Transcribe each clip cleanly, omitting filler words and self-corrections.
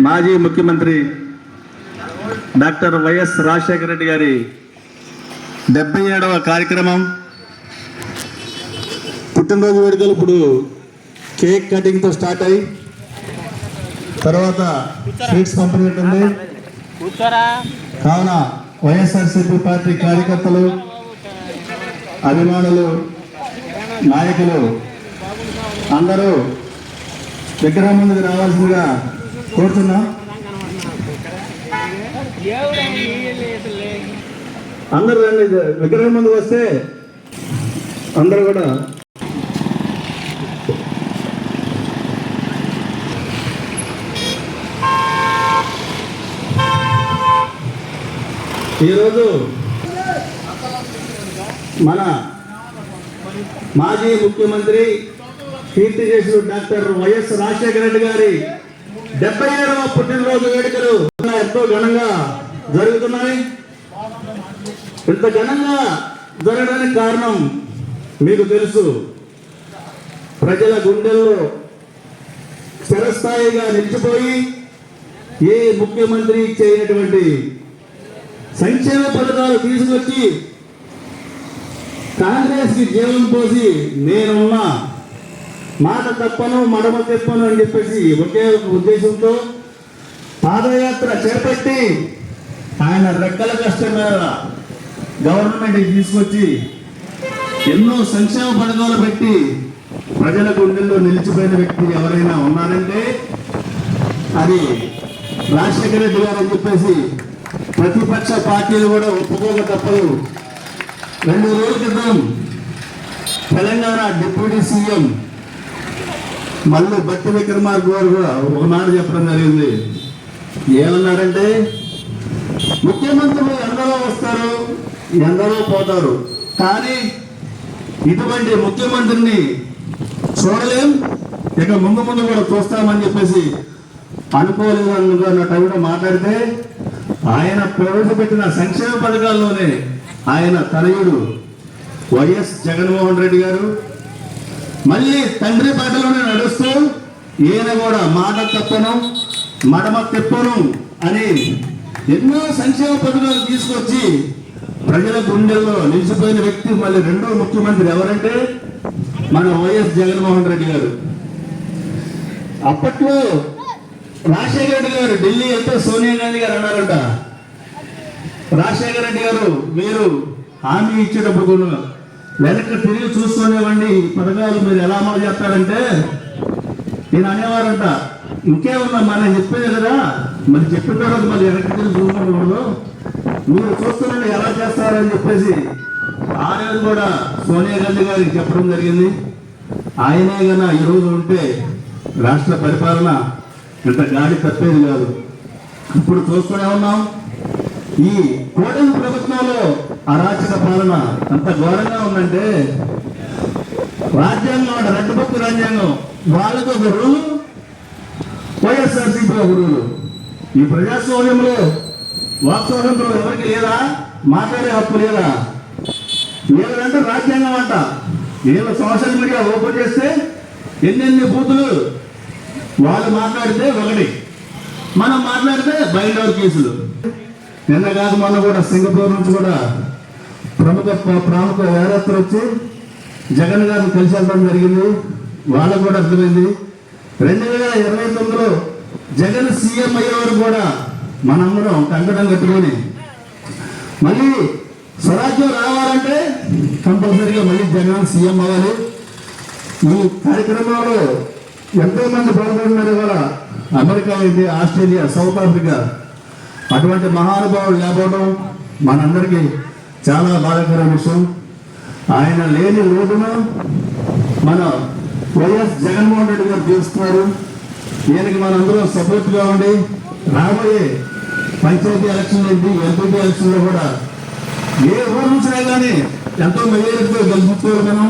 మాజీ ముఖ్యమంత్రి doctor YS Rajasekhara Reddy గారి 77వ కార్యక్రమం పుట్టినరోజు వేడుకలు ఇప్పుడు కేక్ కటింగ్తో స్టార్ట్ అయ్యి తర్వాత స్వీట్స్ పంపిణీ ఉంటుంది. కావున వైఎస్ఆర్సీపీ పార్టీ కార్యకర్తలు, అభిమానులు, నాయకులు అందరూ విగ్రహం ముందుకు రావాల్సిందిగా కోరుతున్నాం. అందరూ రండి, విగ్రహం ముందుకు వస్తే అందరూ కూడా ఈరోజు మన మాజీ ముఖ్యమంత్రి కీర్తిశేషులు డాక్టర్ వైఎస్ రాజశేఖర రెడ్డి గారి 77వ పుట్టినరోజు వేడుకలు ఎంతో ఘనంగా జరుగుతున్నాయి. ఇంత ఘనంగా జరగడానికి కారణం మీకు తెలుసు. ప్రజల గుండెల్లో స్థిరస్థాయిగా నిలిచిపోయి ఏ ముఖ్యమంత్రి చేయనటువంటి సంక్షేమ పథకాలు తీసుకొచ్చి కాంగ్రెస్ కి జీవం పోసి నేనున్నా, మాట తప్పను మడమ తెప్పను అని చెప్పేసి ఒకే ఉద్దేశంతో పాదయాత్ర చేపట్టి ఆయన రెక్కల కష్టం మీద గవర్నమెంట్కి తీసుకొచ్చి ఎన్నో సంక్షేమ పథకాలు పెట్టి ప్రజల గుండెల్లో నిలిచిపోయిన వ్యక్తి ఎవరైనా ఉన్నారంటే అది రాజశేఖర రెడ్డి గారు అని చెప్పేసి ప్రతిపక్ష పార్టీలు కూడా ఒప్పుకోక తప్పదు. 2 రోజుల క్రితం తెలంగాణ డిప్యూటీ సీఎం మళ్ళీ బట్టి విక్రమార్క గారు కూడా ఒక మాట చెప్పడం జరిగింది. ఏమన్నారంటే, ముఖ్యమంత్రులు ఎందరో వస్తారు, ఎందరో పోతారు, కానీ ఇటువంటి ముఖ్యమంత్రిని చూడలేం, ఇక ముందు కూడా చూస్తామని చెప్పేసి అనుకోలేదు అన్న టైంలో మాట్లాడితే ఆయన ప్రవేశపెట్టిన సంక్షేమ పథకాల్లోనే ఆయన తనయుడు వైఎస్ జగన్మోహన్ రెడ్డి గారు మళ్ళీ తండ్రి బాటలోనే నడుస్తూ ఈయన కూడా మాట తప్పను మడమ తెప్పను అని ఎన్నో సంక్షేమ పథకాలు తీసుకొచ్చి ప్రజల గుండెల్లో నిలిచిపోయిన వ్యక్తి మళ్ళీ రెండో ముఖ్యమంత్రి ఎవరంటే మన వైఎస్ జగన్మోహన్ రెడ్డి గారు. అప్పట్లో రాజశేఖర రెడ్డి గారు ఢిల్లీ వెళ్తే సోనియా గాంధీ గారు అన్నారంట, రాజశేఖర రెడ్డి గారు మీరు హామీ ఇచ్చేటప్పుడు వెనక్కి తిరిగి చూసుకునేవ్వండి, ఈ పథకాలు మీరు ఎలా అమలు చేస్తారంటే నేను అనేవారంట, ఇంకేమన్నా మనం చెప్పేది కదా, మరి చెప్పిన తర్వాత మరి వెనక్కి తిరిగి చూసుకోకూడదు, మీరు చూస్తున్నట్టు ఎలా చేస్తారని చెప్పేసి ఆ రోజు కూడా సోనియా గాంధీ గారికి చెప్పడం జరిగింది. ఆయనే కన్నా ఈరోజు ఉంటే రాష్ట్ర పరిపాలన ఇంత గాడి తప్పేది కాదు. ఇప్పుడు చూస్తూనే ఉన్నాం, ఈ కూటమి ప్రభుత్వంలో అరాచక పాలన అంత ఘోరంగా ఉందంటే రాజ్యాంగం రెడ్ బుక్ రాజ్యాంగం వాళ్ళకు ఒక రూలు, వైఎస్ఆర్సీపీ ఒక రూలు. ఈ ప్రజాస్వామ్యంలో వాక్ స్వాతంత్రం ఎవరికి లేదా, మాట్లాడే హక్కు లేదా, లేదంటే రాజ్యాంగం అంట. వీళ్ళు సోషల్ మీడియా ఓపెన్ చేస్తే ఎన్నెన్ని బూతులు వాళ్ళు మాట్లాడితే ఒకటి, మనం మాట్లాడితే బయట కేసులు. నిన్న కాదు మొన్న కూడా సింగపూర్ నుంచి కూడా ప్రముఖ వేరత్ర వచ్చి జగన్ గారిని కలిసి వెళ్ళడం జరిగింది. వాళ్ళకు కూడా అర్థమైంది 2029లో జగన్ సీఎం అయ్యేవారు కూడా మనందరం కంకణం కట్టుకొని మళ్ళీ స్వరాజ్యం రావాలంటే కంపల్సరీగా మళ్ళీ జగన్ సీఎం అవ్వాలి. ఈ కార్యక్రమంలో ఎంతో మంది పాల్గొంటున్నారు. ఇవాళ అమెరికా అయింది, ఆస్ట్రేలియా, సౌత్ ఆఫ్రికా, అటువంటి మహానుభావులు లేకపోవడం మనందరికీ చాలా బాధాకరమైన విషయం. ఆయన లేని రోడ్డును మన వైఎస్ జగన్మోహన్ రెడ్డి గారు చేస్తున్నారు. ఈయనకి మనందరం సపోర్ట్గా ఉండి రాబోయే పంచాయతీ ఎలక్షన్ ఏంటి, ఎంపీ ఎలక్షన్లో కూడా ఏ ఊరు నుంచినా కానీ ఎంతో మెజారిటీతో గెలుపుకోవాలి. మనం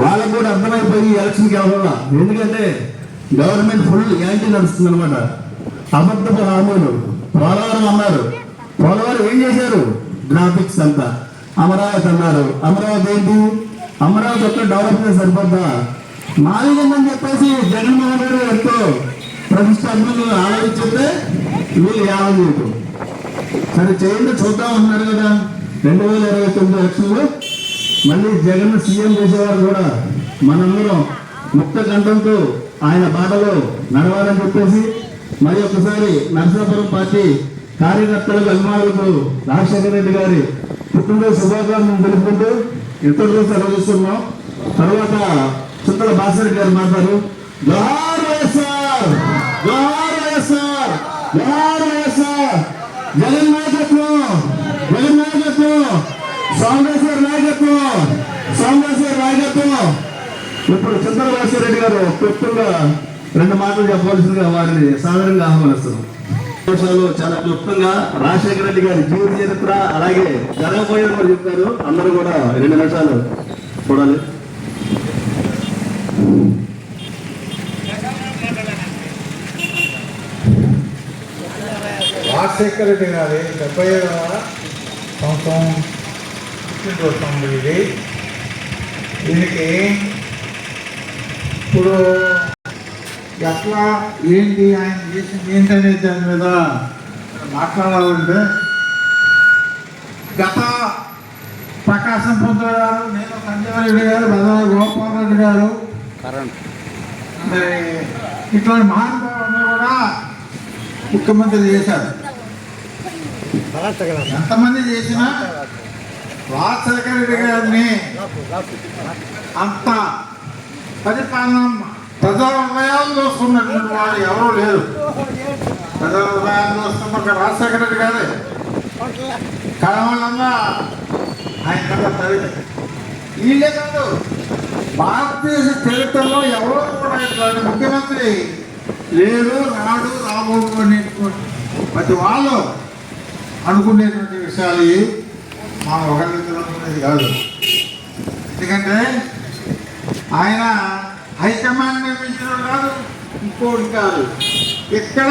వాళ్ళకు కూడా అర్థమైపోయి ఎలక్షన్కి వెళ్ళాల. ఎందుకంటే గవర్నమెంట్ ఫుల్ యాంటీ నడుస్తుంది అనమాట. అబద్ధపు హామీలు. పోలవరం అన్నారు, పోలవరం ఏం చేశారు, గ్రాఫిక్స్ అంతా. అమరావతి అన్నారు, అమరావతి ఏంటి, అమరావతి ఒక్క డెవలప్మెంట్ సరిపోద్దా, మాదిగందని చెప్పేసి జగన్మోహన్ రెడ్డి ఎంతో ప్రతి ఫస్ట్ అభివృద్ధి ఆలోచిస్తే వీళ్ళు యాభై చేయటం. సరే చేయండి చూద్దాం అంటున్నారు కదా. 2029 ఎలక్షన్లో మళ్ళీ జగన్ సీఎం చేసేవారు కూడా మనందరం ముక్త కంఠంతో ఆయన బాటలో నడవాలని చెప్పేసి మరి ఒకసారి నరసాపురం పార్టీ కార్యకర్తలకు అభిమానులకు రాజశేఖర రెడ్డి గారి పుట్టినరోజు శుభాకాంక్షలు తెలుపుకుంటూ ఇతరులు సెలవుస్తున్నాం. తర్వాత చింతల భాస్కర్ గారు మాట్లాడారు. జోహార్ వైఎస్ఆర్, జోహార్ వైఎస్ఆర్, జోహార్ వైఎస్ఆర్, జగన్ నాయకత్వం, జగన్ నాయకత్వం, సోమేశ్వర్ నాయకత్వం, సోమేశ్వర్ నాయకత్వం. ఇప్పుడు చింతల భాస్కర్ రెడ్డి గారు క్లుప్తంగా 2 మాటలు చెప్పవలసిందిగా వారిని సాధారణంగా ఆహ్వానిస్తున్నాం. చాలా క్లుప్తంగా రాజశేఖర రెడ్డి గారి జీవిత చరిత్ర అలాగే జరగబోయేది కూడా చెప్తారు. అందరూ కూడా 2 నిమిషాలు చూడాలి. రాజశేఖర రెడ్డి గారి 77వ సంవత్సరం పుట్టినరోజు ఇది. దీనికి ఇప్పుడు ఎట్లా ఏంటి ఆయన చేసింది ఏంటనే దాని మీద మాట్లాడాలంటే గత ప్రకాశం పంతులు గారు, నేను సంజయ్ రెడ్డి గారు, బదల గోపాల్ రెడ్డి గారు, మరి ఇట్లాంటి మహానుభావులు కూడా ముఖ్యమంత్రి చేశారు. ఎంతమంది చేసినా రాజశేఖర రెడ్డి గారిని అంత పరిపాలన ప్రజల హృదయాలు దోసుకున్నటువంటి వాడు ఎవరూ లేరు. ప్రజల హృదయాలు దోసుకున్న ఒక రాజశేఖర రెడ్డి గారే. కారణంగా ఆయన కథ చదివి వీళ్ళే కాదు, భారతదేశ చరిత్రలో ఎవరో కూడా ఇట్లాంటి ముఖ్యమంత్రి లేరు, రాడు, రాబోదు అనేటువంటి ప్రతి వాళ్ళు అనుకునేటువంటి విషయాలు మనం ఒకరిద్దరు అనుకునేది కాదు. ఎందుకంటే ఆయన హైకమాండ్ నిర్మించడం కాదు, ఇంకోటి కాదు. ఎక్కడ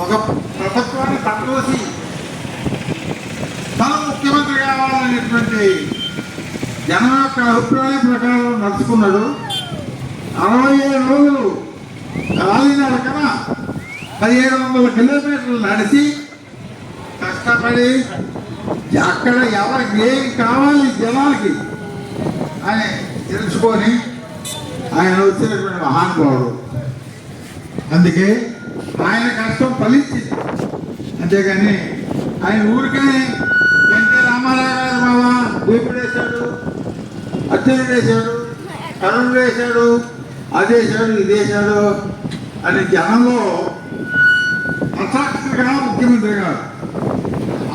ఒక ప్రభుత్వాన్ని తట్టుకోసి తను ముఖ్యమంత్రి కావాలనేటువంటి జనం యొక్క అభిప్రాయం ప్రకారం నడుచుకున్నాడు. 67 రోజులు కాలినడకన 1700 కిలోమీటర్లు నడిచి కష్టపడి అక్కడ ఎవరికి ఏమి కావాలి జనాలకి అని తెలుసుకొని ఆయన వచ్చినటువంటి మహానుభావుడు. అందుకే ఆయన కష్టం ఫలించింది. అంతేగాని ఆయన ఊరికనే ఎన్టీ రామారావు గారు బాబా దీపుడు వేశాడు, అర్జునుడు వేశాడు, కరుణుడు వేశాడు, అది వేశాడు, ఇది వేశాడు అని జనంలో అసాక్షిగా ముఖ్యమంత్రి గారు